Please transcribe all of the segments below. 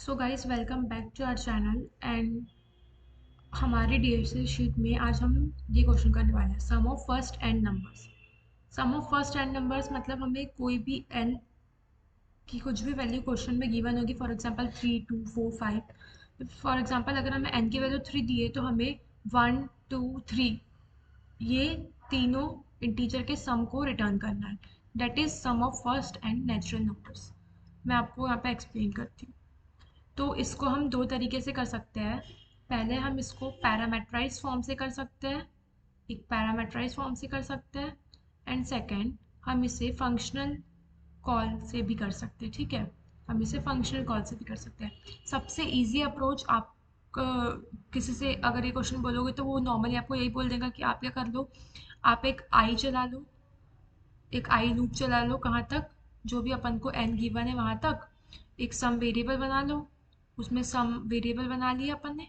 So guys welcome back to our channel and हमारी DSC sheet में आज हम ये क्वेश्चन करने वाले हैं sum of first n numbers. Sum of first n numbers मतलब हमें कोई भी एन की कुछ भी वैल्यू क्वेश्चन में गिवन होगी। For example 3 2 4 5। फॉर एग्जांपल अगर हमें एन की वैल्यू 3 दी है तो हमें 1 2 3 ये तीनों इंटीजर के सम को रिटर्न करना है। That is sum of first and natural numbers. मैं आपको यहाँ पे एक्सप्लेन करती हूँ। तो इसको हम दो तरीके से कर सकते हैं। पहले हम इसको पैरामेट्राइज फॉर्म से कर सकते हैं, एक पैरामेट्राइज फॉर्म से कर सकते हैं। एंड सेकंड हम इसे फंक्शनल कॉल से भी कर सकते हैं। ठीक है, हम इसे फंक्शनल कॉल से भी कर सकते हैं। सबसे इजी अप्रोच आप किसी से अगर ये क्वेश्चन बोलोगे तो वो नॉर्मली आपको यही बोल देगा कि आप क्या कर लो, आप एक आई चला लो, एक आई लूप चला लो। कहाँ तक? जो भी अपन को एन गिवन है वहाँ तक। एक सम वेरिएबल बना लो, उसमें सम वेरिएबल बना लिया अपन ने,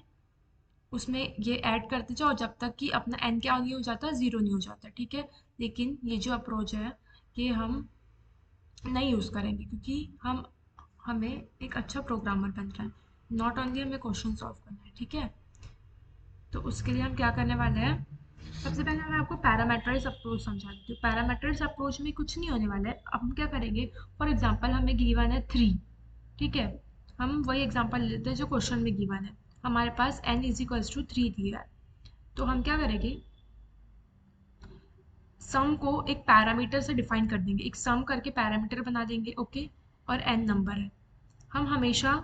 उसमें ये ऐड करते जाओ जब तक कि अपना एन क्या नहीं हो जाता, ज़ीरो नहीं हो जाता। ठीक है, लेकिन ये जो अप्रोच है ये हम नहीं यूज़ करेंगे क्योंकि हमें एक अच्छा प्रोग्रामर बनना है, नॉट ओनली हमें क्वेश्चन सॉल्व करना है। ठीक है, तो उसके लिए हम क्या करने वाले हैं, सबसे पहले मैं आपको पैरामेट्राइज अप्रोच समझा देती हूँ। पैरामेट्राइज अप्रोच में कुछ नहीं होने वाला है। अब हम क्या करेंगे, फॉर एग्जांपल हमें गिवन है 3। ठीक है, हम वही एग्जांपल लेते हैं जो क्वेश्चन में गिवन है। हमारे पास n इज इक्वल्स टू 3 दिया है, तो हम क्या करेंगे, सम को एक पैरामीटर से डिफाइन कर देंगे, एक सम करके पैरामीटर बना देंगे। ओके, और n नंबर है। हम हमेशा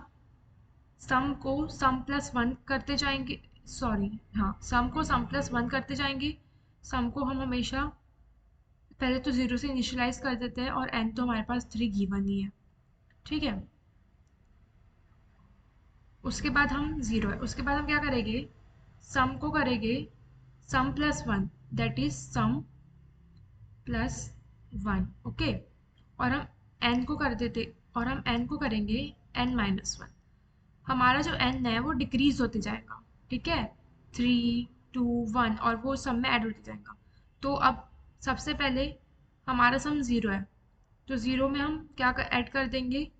सम को सम प्लस वन करते जाएंगे, सॉरी हाँ, सम को सम प्लस वन करते जाएंगे। सम को हम हमेशा पहले तो जीरो से इनिशियलाइज कर देते हैं और n तो हमारे पास 3 गिवन ही है। ठीक है, उसके बाद हम जीरो है, उसके बाद हम क्या करेंगे, सम को करेंगे sum plus one, that is sum plus one. Okay, और हम n को कर देते, और हम n को करेंगे n माइनस वन। हमारा जो n है वो डिक्रीज होते जाएगा। ठीक है, 3 2 1 और वो सम में ऐड होते जाएगा। तो अब सबसे पहले हमारा सम ज़ीरो है, तो ज़ीरो में हम क्या ऐड कर देंगे,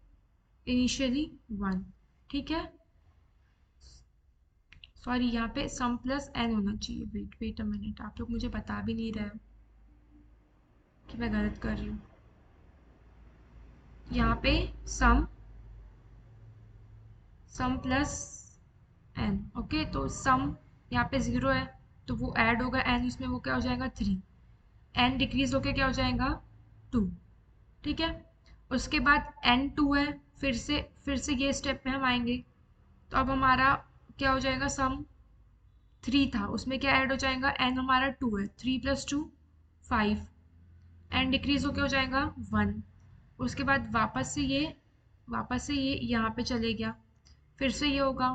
इनिशियली वन। ठीक है, सॉरी यहाँ पे सम प्लस एन होना चाहिए। वेट वेट अ मिनट, आप लोग मुझे बता भी नहीं रहे हो कि मैं गलत कर रही हूँ। यहाँ पे सम सम प्लस एन। ओके, तो सम यहाँ पे ज़ीरो है तो वो ऐड होगा एन, उसमें वो क्या हो जाएगा 3। एन डिक्रीज होके क्या हो जाएगा 2। ठीक है, उसके बाद एन 2 है, फिर से ये स्टेप में हम आएंगे। तो अब हमारा क्या हो जाएगा, सम 3 था, उसमें क्या ऐड हो जाएगा, एन हमारा 2 है, 3 + 2 5। एन डिक्रीज होके हो जाएगा 1। उसके बाद वापस से ये यहाँ पे चले गया, फिर से ये होगा।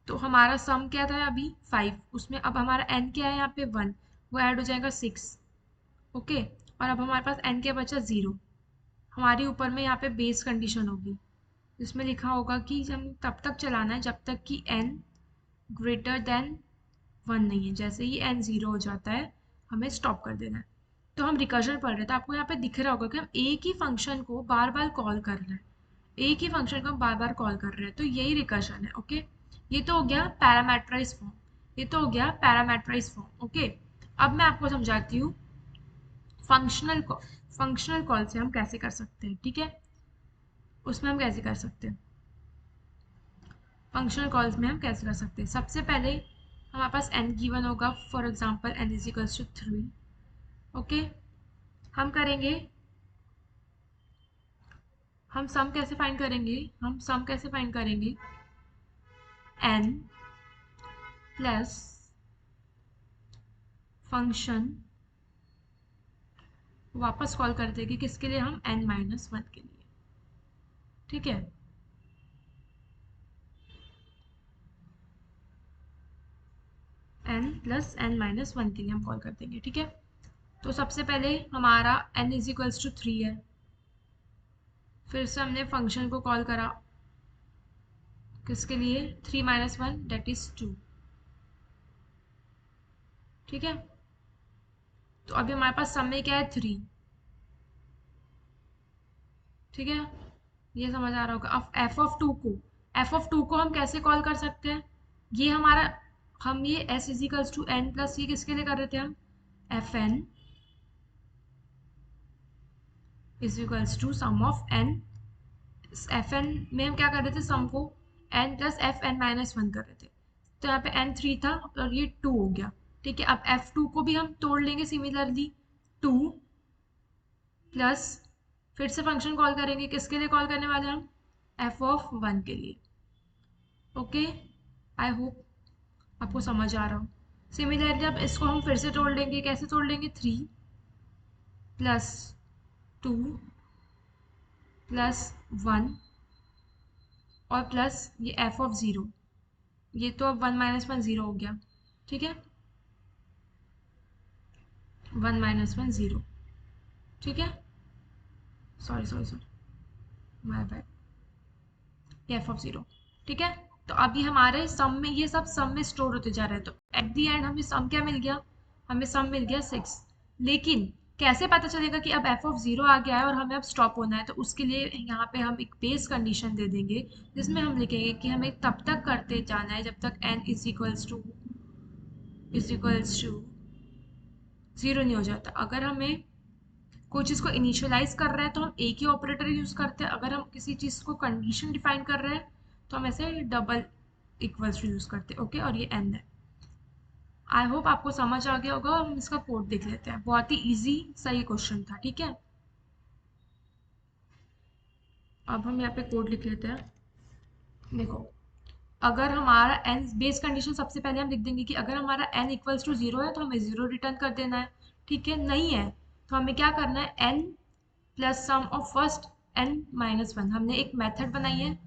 तो हमारा सम क्या था अभी 5, उसमें अब हमारा एन क्या है यहाँ पे 1, वो ऐड हो जाएगा 6। ओके, और अब हमारे पास एन क्या बचा 0। हमारी ऊपर में यहाँ पे बेस कंडीशन होगी जिसमें लिखा होगा कि हम तब तक चलाना है जब तक कि n ग्रेटर देन 1 नहीं है। जैसे ही n 0 हो जाता है हमें स्टॉप कर देना है। तो हम रिकर्जन पढ़ रहे थे, आपको यहाँ पे दिख रहा होगा कि हम एक ही फंक्शन को बार बार कॉल कर रहे हैं, एक ही फंक्शन को हम बार बार कॉल कर रहे हैं, तो यही रिकर्जन है। ओके, ये तो हो गया पैरामेट्राइज फॉर्म, ये तो हो गया पैरामेट्राइज फॉर्म। ओके, अब मैं आपको समझाती हूँ फंक्शनल कॉल। फंक्शनल कॉल से हम कैसे कर सकते हैं। ठीक है, उसमें हम कैसे कर सकते हैं, फंक्शनल कॉल्स में हम कैसे कर सकते हैं। सबसे पहले हमारे पास n गिवन होगा, for example n is equals to 3। Okay, हम करेंगे, हम सम कैसे फाइंड करेंगे, हम सम कैसे फाइंड करेंगे, n प्लस फंक्शन वापस कॉल कर देंगे किसके लिए, हम n माइनस वन के लिए। ठीक है, n plus n minus one के लिए हम कॉल कर देंगे। ठीक है, तो सबसे पहले हमारा n इज इक्वल्स टू 3 है, फिर से हमने फंक्शन को कॉल करा किसके लिए, 3 माइनस वन डेट इज 2। ठीक है, तो अभी हमारे पास सम में क्या है 3। ठीक है, ये समझ आ रहा होगा। अब एफ ऑफ टू को हम कैसे कॉल कर सकते हैं? ये हमारा, हम ये S is equals to N plus ये किसके लिए कर रहे थे हम? F N is equals to sum of N. F N में हम क्या कर रहे थे? सम को N plus F N minus one कर रहे थे। तो यहाँ पे एन थ्री था और ये टू हो गया। ठीक है, अब एफ टू को भी हम तोड़ लेंगे सिमिलरली। टू प्लस, फिर से फंक्शन कॉल करेंगे, किसके लिए कॉल करने वाले हैं हम? एफ ऑफ वन के लिए। ओके, आई होप आपको समझ आ रहा हो। सिमिलरली अब इसको हम फिर से तोड़ लेंगे, कैसे तोड़ लेंगे? Three plus two plus one और प्लस ये एफ ऑफ ज़ीरो। ये तो अब वन माइनस वन ज़ीरो हो गया। ठीक है, वन माइनस वन ज़ीरो। ठीक है, sorry sorry sorry, my bad, F of zero. ठीक है, तो अभी हमारे सम में, ये सब सम में स्टोर होते जा रहे हैं, तो एट द एंड हमें सम क्या मिल गया? हमें सम मिल गया सिक्स। लेकिन कैसे पता चलेगा कि अब एफ ऑफ ज़ीरो आ गया है और हमें अब स्टॉप होना है? तो उसके लिए यहाँ पे हम एक बेस कंडीशन दे देंगे, जिसमें हम लिखेंगे कि हमें तब तक करते जाना है जब तक N is equals to zero नहीं हो जाता। अगर हमें कोई चीज़ को इनिशियलाइज कर रहे हैं तो हम एक ही ऑपरेटर यूज करते हैं। अगर हम किसी चीज़ को कंडीशन डिफाइन कर रहे हैं तो हम ऐसे डबल इक्वल्स टू यूज करते हैं। ओके, और ये एन है। आई होप आपको समझ आ गया होगा। हम इसका कोड देख लेते हैं, बहुत ही इजी सही क्वेश्चन था। ठीक है, अब हम यहाँ पे कोड लिख लेते हैं। देखो, अगर हमारा एन बेस कंडीशन, सबसे पहले हम लिख देंगे कि अगर हमारा एन इक्वल्स टू जीरो है तो हमें जीरो रिटर्न कर देना है। ठीक है, नहीं है तो हमें क्या करना है? N plus sum of first N minus one. हमने एक मेथड बनाई है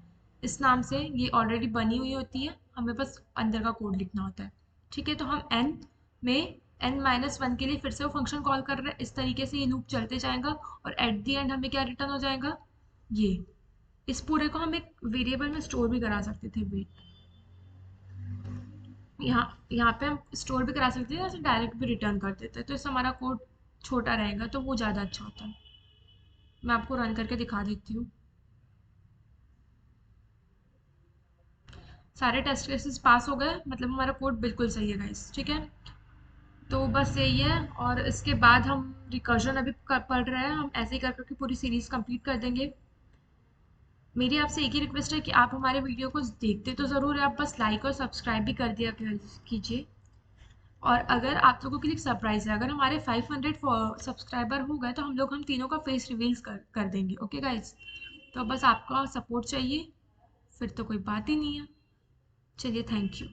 इस नाम से, ये ऑलरेडी बनी हुई होती है, हमें बस अंदर का कोड लिखना होता है। ठीक है, तो हम एन में एन माइनस वन के लिए फिर से वो फंक्शन कॉल कर रहे हैं। इस तरीके से ये लूप चलते जाएगा और एट द एंड हमें क्या रिटर्न हो जाएगा? ये। इस पूरे को हम एक वेरिएबल में स्टोर भी करा सकते थे। वेट, यहाँ यहाँ पे हम स्टोर भी करा सकते हैं, जैसे डायरेक्ट भी रिटर्न कर देते हैं, तो इससे हमारा कोड छोटा रहेगा, तो वो ज़्यादा अच्छा होता है। मैं आपको रन करके दिखा देती हूँ। सारे टेस्ट केसेस पास हो गए, मतलब हमारा कोड बिल्कुल सही है गाइस। ठीक है, तो बस यही है। और इसके बाद हम रिकर्जन अभी पढ़ रहे हैं, हम ऐसे ही कर करके पूरी सीरीज कंप्लीट कर देंगे। मेरी आपसे एक ही रिक्वेस्ट है कि आप हमारे वीडियो को देखते तो ज़रूर है, आप बस लाइक और सब्सक्राइब भी कर दिया कीजिए। और अगर आप लोगों के लिए सरप्राइज है, अगर हमारे 500 सब्सक्राइबर हो गए तो हम तीनों का फेस रिवील्स कर देंगे। ओके गाइज, तो बस आपका सपोर्ट चाहिए, फिर तो कोई बात ही नहीं है। चलिए, थैंक यू।